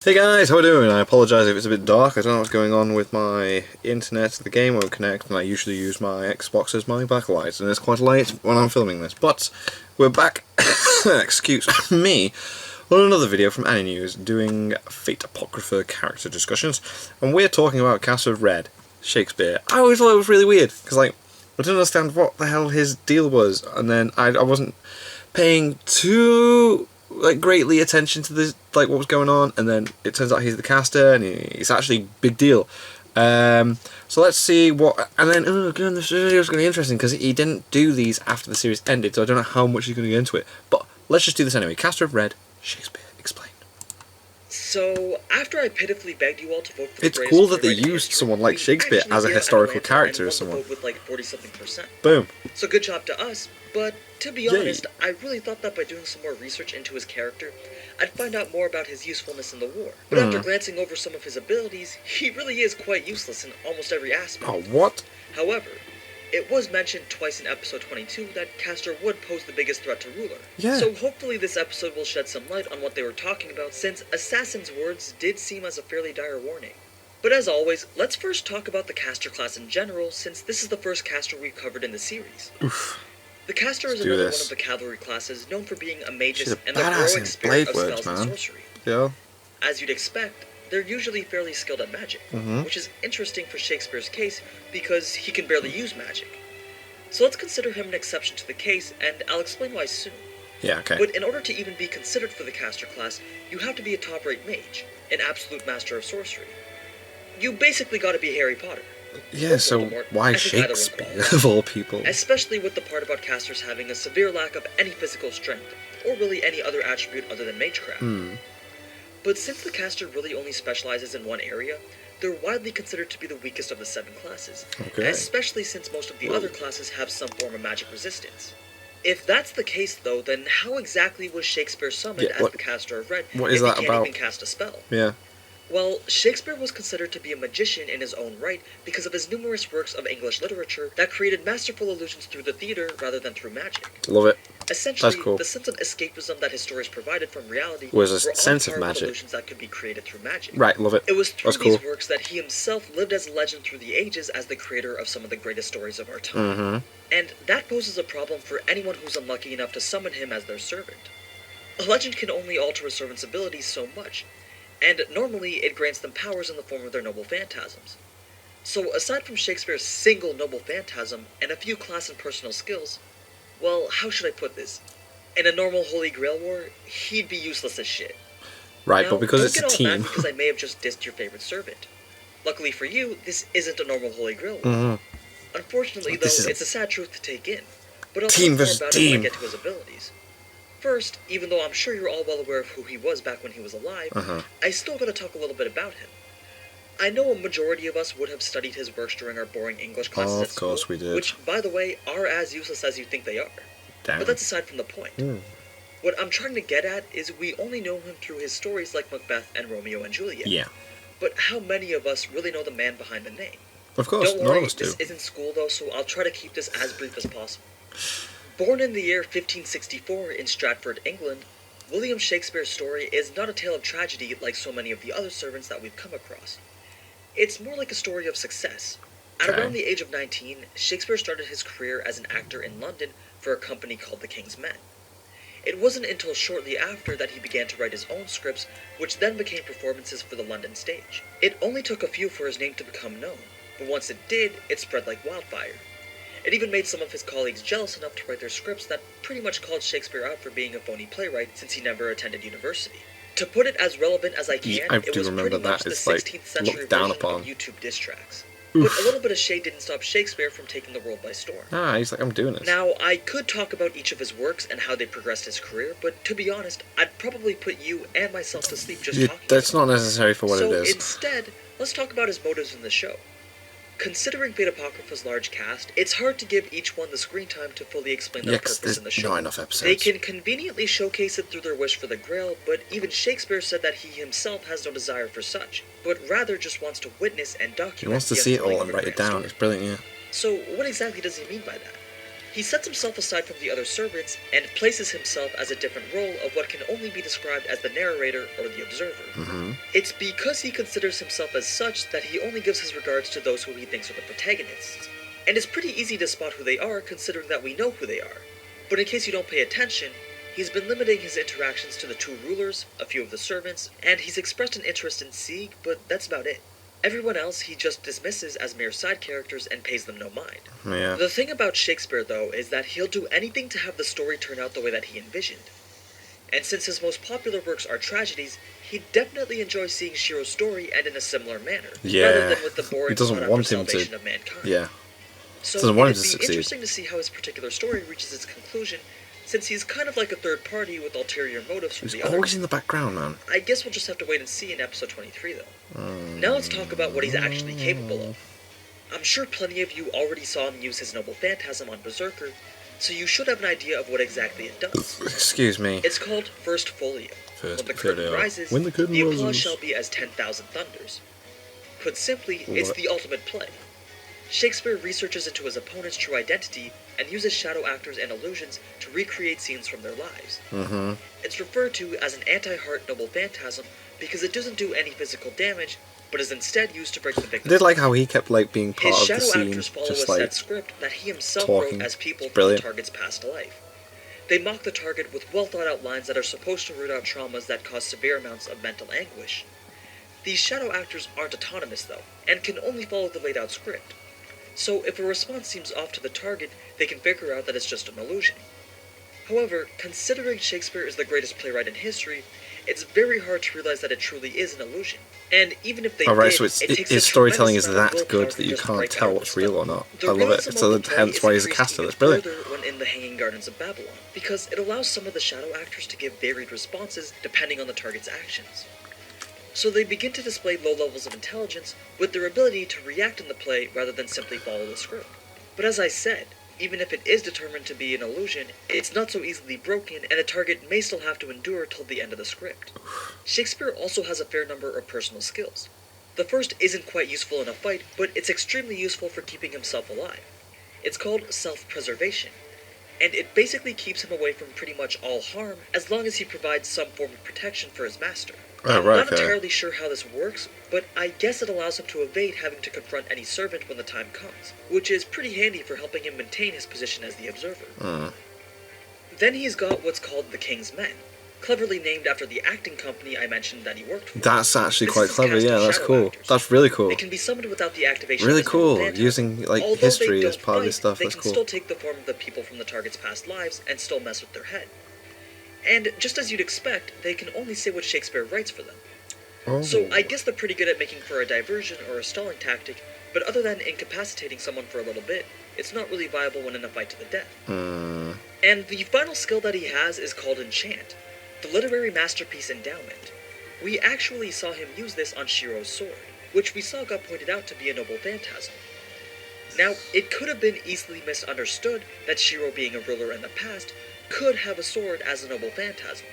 Hey guys, how are we doing? I apologise if it's a bit dark. I don't know what's going on with my internet. The game won't connect, and I usually use my Xbox as my backlight, and it's quite late when I'm filming this. But we're back, excuse me, on another video from Any News doing Fate Apocrypha character discussions, and we're talking about Cast of Red, Shakespeare. I always thought it was really weird, because I didn't understand what the hell his deal was, and then I wasn't paying too greatly attention to this, what was going on, and then it turns out he's the caster, and he's actually a big deal. So let's see what, and then again, this video is going to be interesting because he didn't do these after the series ended, so I don't know how much he's going to get into it. But let's just do this anyway. Caster of Red, Shakespeare, explain. So, after I pitifully begged you all to vote for the it's cool that they used someone like Shakespeare as a historical character or someone. With like 40-something%. Boom. So good job to us, but to be honest, I really thought that by doing some more research into his character, I'd find out more about his usefulness in the war. But after glancing over some of his abilities, he really is quite useless in almost every aspect. Oh, what? However, it was mentioned twice in episode 22 that Castor would pose the biggest threat to Ruler. Yeah. So hopefully this episode will shed some light on what they were talking about, since Assassin's words did seem as a fairly dire warning. But as always, let's first talk about the Caster class in general, since this is the first Caster we've covered in the series. Oof. The Caster is another one of the cavalry classes known for being a magus and the badass heroic spirit of blade spells works, and man. sorcery. Yeah. As you'd expect, they're usually fairly skilled at magic, which is interesting for Shakespeare's case because he can barely use magic. So let's consider him an exception to the case, and I'll explain why soon. Yeah, okay. But in order to even be considered for the Caster class, you have to be a top-rate mage, an absolute master of sorcery. You basically gotta be Harry Potter. Yeah, so why Shakespeare, of all people? Especially with the part about casters having a severe lack of any physical strength, or really any other attribute other than magecraft. But since the caster really only specializes in one area, they're widely considered to be the weakest of the 7 classes, especially since most of the other classes have some form of magic resistance. If that's the case, though, then how exactly was Shakespeare summoned as the Caster of Red what is if that he can't about? even cast a spell? Yeah. Well, Shakespeare was considered to be a magician in his own right because of his numerous works of English literature that created masterful illusions through the theater rather than through magic. Love it. Essentially, That's cool. the sense of escapism that his stories provided from reality was a were sense of all powerful magic. illusions that could be created through magic. Right, love it. It was through That's these cool. works that he himself lived as a legend through the ages as the creator of some of the greatest stories of our time. And that poses a problem for anyone who's unlucky enough to summon him as their servant. A legend can only alter a servant's abilities so much, and normally it grants them powers in the form of their noble phantasms. So aside from Shakespeare's single noble phantasm and a few class and personal skills, well, how should I put this? In a normal Holy Grail war, he'd be useless as shit. Right, Now, but because don't it's a get all mad team. because I may have just dissed your favorite servant. Luckily for you, this isn't a normal Holy Grail war. Unfortunately, though, it's a sad truth to take in. But I'll Team talk more versus about it when team. I get to his abilities. First, even though I'm sure you're all well aware of who he was back when he was alive, I still gotta talk a little bit about him. I know a majority of us would have studied his works during our boring English classes at Of course school, we did. which, by the way, are as useless as you think they are. Damn. But that's aside from the point. What I'm trying to get at is we only know him through his stories like Macbeth and Romeo and Juliet. Yeah. But how many of us really know the man behind the name? Of course, Don't none worry, of us do. this isn't school though, so I'll try to keep this as brief as possible. Born in the year 1564 in Stratford, England, William Shakespeare's story is not a tale of tragedy like so many of the other servants that we've come across. It's more like a story of success. At around the age of 19, Shakespeare started his career as an actor in London for a company called the King's Men. It wasn't until shortly after that he began to write his own scripts, which then became performances for the London stage. It only took a few for his name to become known, but once it did, it spread like wildfire. It even made some of his colleagues jealous enough to write their scripts that pretty much called Shakespeare out for being a phony playwright since he never attended university. To put it as relevant as I can, it was pretty much the 16th century version of YouTube diss tracks. But a little bit of shade didn't stop Shakespeare from taking the world by storm. He's like, I'm doing this. Now, I could talk about each of his works and how they progressed his career, but to be honest, I'd probably put you and myself to sleep just talking That's about not necessary for what it is. So instead, let's talk about his motives in the show. Considering Fate Apocrypha's large cast, it's hard to give each one the screen time to fully explain their purpose in the show. Not enough episodes. They can conveniently showcase it through their wish for the Grail, but even Shakespeare said that he himself has no desire for such, but rather just wants to witness and document. He wants to see it all and write it down. It's brilliant, yeah. So, what exactly does he mean by that? He sets himself aside from the other servants and places himself as a different role of what can only be described as the narrator or the observer. Mm-hmm. It's because he considers himself as such that he only gives his regards to those who he thinks are the protagonists. And it's pretty easy to spot who they are considering that we know who they are. But in case you don't pay attention, he's been limiting his interactions to the two rulers, a few of the servants, and he's expressed an interest in Sieg, but that's about it. Everyone else he just dismisses as mere side characters and pays them no mind. Yeah. The thing about Shakespeare, though, is that he'll do anything to have the story turn out the way that he envisioned. And since his most popular works are tragedies, he definitely enjoys seeing Shiro's story end in a similar manner, rather than with the boring He doesn't want him to. salvation of mankind. Yeah. So Doesn't want him it'd to be succeed. interesting to see how his particular story reaches its conclusion, since he's kind of like a third party with ulterior motives from He's the other. always in the background, man. I guess we'll just have to wait and see in episode 23, though. Now let's talk about what he's actually capable of. I'm sure plenty of you already saw him use his noble phantasm on Berserker, so you should have an idea of what exactly it does. Excuse me. It's called First Folio. First When the curtain Folio. rises, When the curtain the applause rises. shall be as 10,000 thunders. Put simply, it's What? the ultimate play. Shakespeare researches into his opponent's true identity and uses shadow actors and illusions to recreate scenes from their lives. Mm-hmm. It's referred to as an anti-heart noble phantasm because it doesn't do any physical damage, but is instead used to break the I victim's did like how he kept like being part His of the shadow scene, actors follow a just set like script that he himself talking. wrote as people It's from the brilliant. target's past life. They mock the target with well-thought-out lines that are supposed to root out traumas that cause severe amounts of mental anguish. These shadow actors aren't autonomous, though, and can only follow the laid-out script. So if a response seems off to the target, they can figure out that it's just an illusion. However, considering Shakespeare is the greatest playwright in history, it's very hard to realize that it truly is an illusion. And even if they Alright, did, so it's, it takes his a storytelling is tremendous amount that of good willpower that you to can't break tell out what's of real the or not. The I love it. realism It's of the play hence is why he's a increased caster. even That's brilliant. further when in the Hanging Gardens of Babylon, because it allows some of the shadow actors to give varied responses depending on the target's actions. So they begin to display low levels of intelligence with their ability to react in the play rather than simply follow the script. But as I said, even if it is determined to be an illusion, it's not so easily broken, and a target may still have to endure till the end of the script. Shakespeare also has a fair number of personal skills. The first isn't quite useful in a fight, but it's extremely useful for keeping himself alive. It's called self-preservation, and it basically keeps him away from pretty much all harm as long as he provides some form of protection for his master. Oh, I'm right, not okay. entirely sure how this works, but I guess it allows him to evade having to confront any servant when the time comes, which is pretty handy for helping him maintain his position as the observer. Then he's got what's called the King's Men, cleverly named after the acting company I mentioned that he worked for. That's actually This quite is a clever. cast of Yeah, that's shadow cool. actors. That's really cool. It can be summoned without the activation Really of his noble cool. phantasm. Using like Although history they as don't part of fight, this stuff. they That's can cool. still take the form of the people from the target's past lives and still mess with their head. And just as you'd expect, they can only say what Shakespeare writes for them. Oh. So I guess they're pretty good at making for a diversion or a stalling tactic, but other than incapacitating someone for a little bit, it's not really viable when in a fight to the death. And the final skill that he has is called Enchant, the literary masterpiece Endowment. We actually saw him use this on Shiro's sword, which we saw got pointed out to be a noble phantasm. Now, it could have been easily misunderstood that Shiro, being a ruler in the past, could have a sword as a noble phantasm.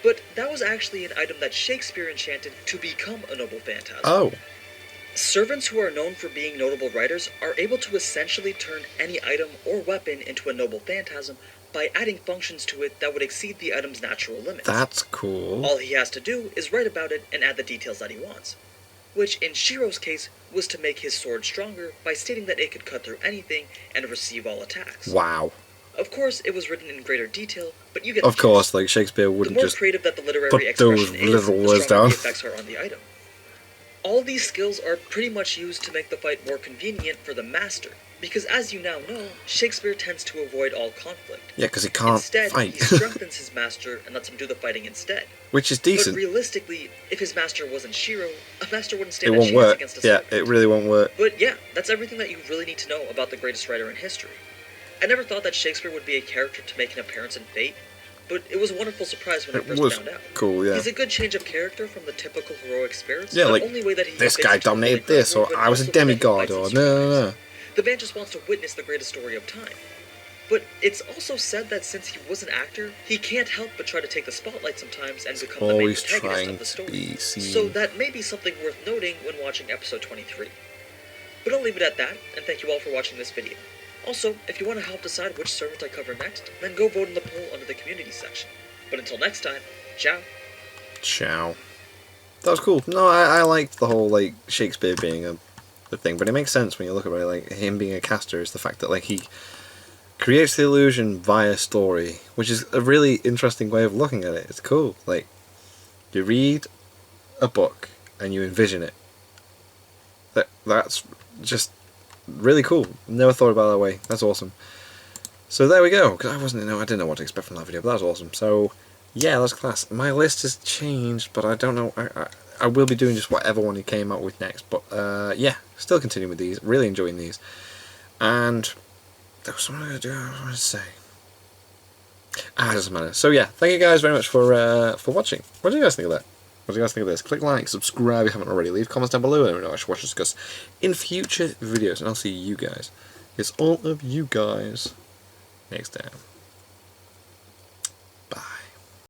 But that was actually an item that Shakespeare enchanted to become a noble phantasm. Oh. Servants who are known for being notable writers are able to essentially turn any item or weapon into a noble phantasm by adding functions to it that would exceed the item's natural limits. That's cool. All he has to do is write about it and add the details that he wants. Which, in Shiro's case, was to make his sword stronger by stating that it could cut through anything and receive all attacks. Wow. Of course, it was written in greater detail, but you get Of the course, gist. like Shakespeare The wouldn't more just creative that the literary put those expression is, little the words stronger down. the effects are on the item. All these skills are pretty much used to make the fight more convenient for the master, because as you now know, Shakespeare tends to avoid all conflict. Yeah, because he can't Instead, fight. he strengthens his master and lets him do the fighting instead. Which is But decent. realistically, if his master wasn't Shiro, a master wouldn't It stand a won't chance work. against a Yeah, servant. it really won't work. But yeah, that's everything that you really need to know about the greatest writer in history. I never thought that Shakespeare would be a character to make an appearance in Fate, but it was a wonderful surprise when I It first was found out. cool, yeah. He's a good change of character from the typical heroic spirits. Yeah, the like, only way that he this gets guy to fully dominated this, grow, or but I was a also the way that he demigod, fights or and no. strives. The man just wants to witness the greatest story of time. But it's also said that since he was an actor, he can't help but try to take the spotlight sometimes and become the main Always protagonist trying of the to story. be seen. So that may be something worth noting when watching episode 23. But I'll leave it at that, and thank you all for watching this video. Also, if you want to help decide which servant I cover next, then go vote in the poll under the community section. But until next time, ciao. Ciao. That was cool. No, I liked the whole, like, Shakespeare being the thing, but it makes sense when you look at it, like, him being a caster is the fact that, like, he creates the illusion via story, which is a really interesting way of looking at it. It's cool. Like, you read a book and you envision it. That's just really cool. Never thought about it that way. That's awesome. So there we go. Because I didn't know what to expect from that video, but that was awesome. So yeah, that's class. My list has changed, but I don't know. I will be doing just whatever one he came out with next. But yeah, still continuing with these. Really enjoying these. And there was something I wanted to say. It doesn't matter. So yeah, thank you guys very much for watching. What do you guys think of that? What do you guys think of this? Click like, subscribe if you haven't already. Leave comments down below. Let me know what you watch and discuss in future videos. And I'll see you guys. It's all of you guys next time.